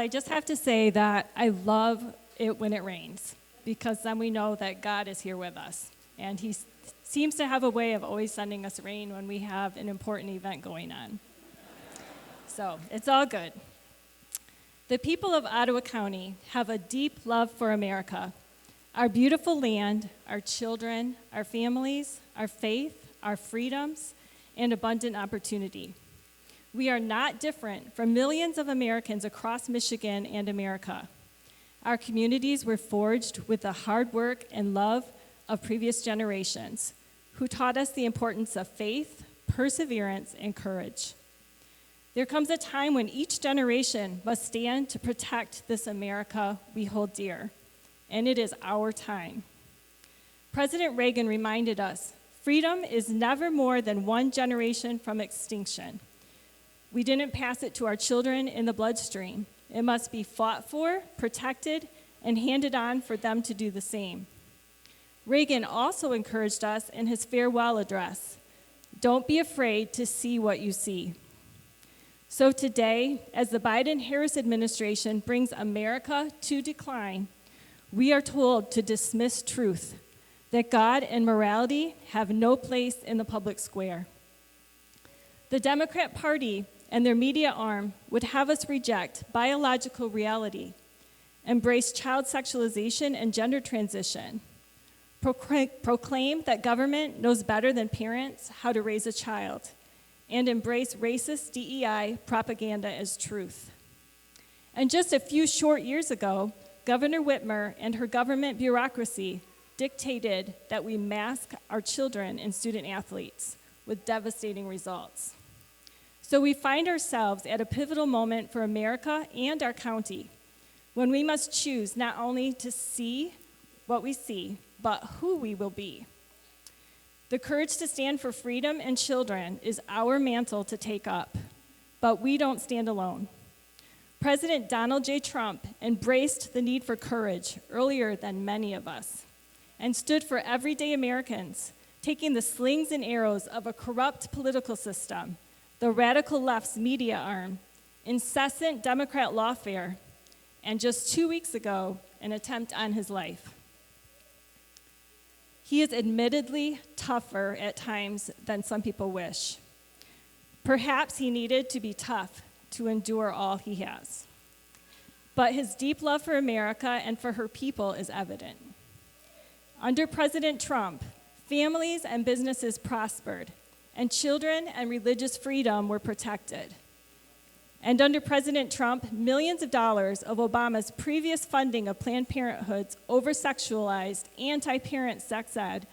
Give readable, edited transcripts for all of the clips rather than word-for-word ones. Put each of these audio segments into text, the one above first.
I just have to say that I love it when it rains, because then we know that God is here with us. And he seems to have a way of always sending us rain when we have an important event going on. So it's all good. The people of Ottawa County have a deep love for America, our beautiful land, our children, our families, our faith, our freedoms, and abundant opportunity. We are not different from millions of Americans across Michigan and America. Our communities were forged with the hard work and love of previous generations, who taught us the importance of faith, perseverance, and courage. There comes a time when each generation must stand to protect this America we hold dear, and it is our time. President Reagan reminded us, freedom is never more than one generation from extinction. We didn't pass it to our children in the bloodstream. It must be fought for, protected, and handed on for them to do the same. Reagan also encouraged us in his farewell address, don't be afraid to see what you see. So today, as the Biden-Harris administration brings America to decline, we are told to dismiss truth, that God and morality have no place in the public square. The Democrat Party and their media arm would have us reject biological reality, embrace child sexualization and gender transition, proclaim that government knows better than parents how to raise a child, and embrace racist DEI propaganda as truth. And just a few short years ago, Governor Whitmer and her government bureaucracy dictated that we mask our children and student athletes with devastating results. So we find ourselves at a pivotal moment for America and our county, when we must choose not only to see what we see, but who we will be. The courage to stand for freedom and children is our mantle to take up, but we don't stand alone. President Donald J. Trump embraced the need for courage earlier than many of us and stood for everyday Americans, taking the slings and arrows of a corrupt political system, the radical left's media arm, incessant Democrat lawfare, and just 2 weeks ago, an attempt on his life. He is admittedly tougher at times than some people wish. Perhaps he needed to be tough to endure all he has. But his deep love for America and for her people is evident. Under President Trump, families and businesses prospered, and children and religious freedom were protected. And under President Trump, millions of dollars of Obama's previous funding of Planned Parenthood's over-sexualized, anti-parent sex ed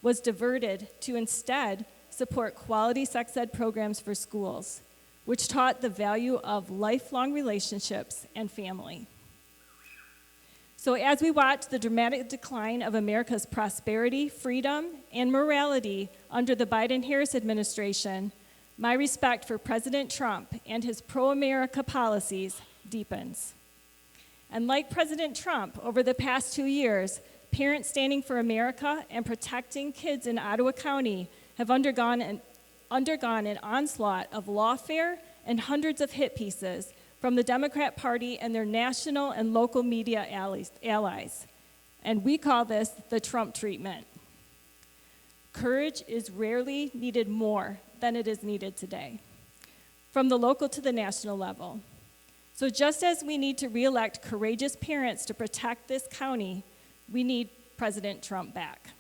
was diverted to instead support quality sex ed programs for schools, which taught the value of lifelong relationships and family. So as we watch the dramatic decline of America's prosperity, freedom, and morality under the Biden-Harris administration, my respect for President Trump and his pro-America policies deepens. And like President Trump, over the past 2 years, parents standing for America and protecting kids in Ottawa County have undergone an onslaught of lawfare and hundreds of hit pieces from the Democrat Party and their national and local media allies. And we call this the Trump treatment. Courage is rarely needed more than it is needed today, from the local to the national level. So just as we need to re-elect courageous parents to protect this county, we need President Trump back.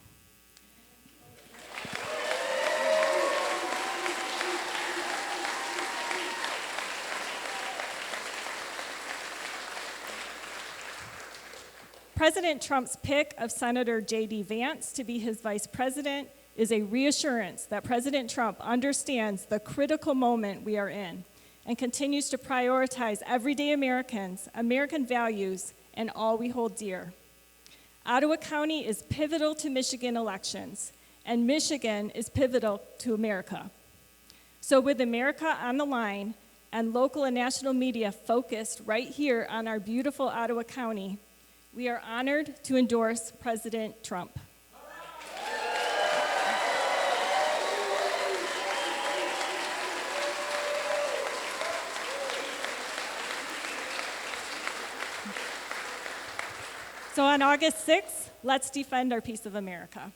President Trump's pick of Senator J.D. Vance to be his vice president is a reassurance that President Trump understands the critical moment we are in and continues to prioritize everyday Americans, American values, and all we hold dear. Ottawa County is pivotal to Michigan elections, and Michigan is pivotal to America. So with America on the line and local and national media focused right here on our beautiful Ottawa County, we are honored to endorse President Trump. So on August 6th, let's defend our piece of America.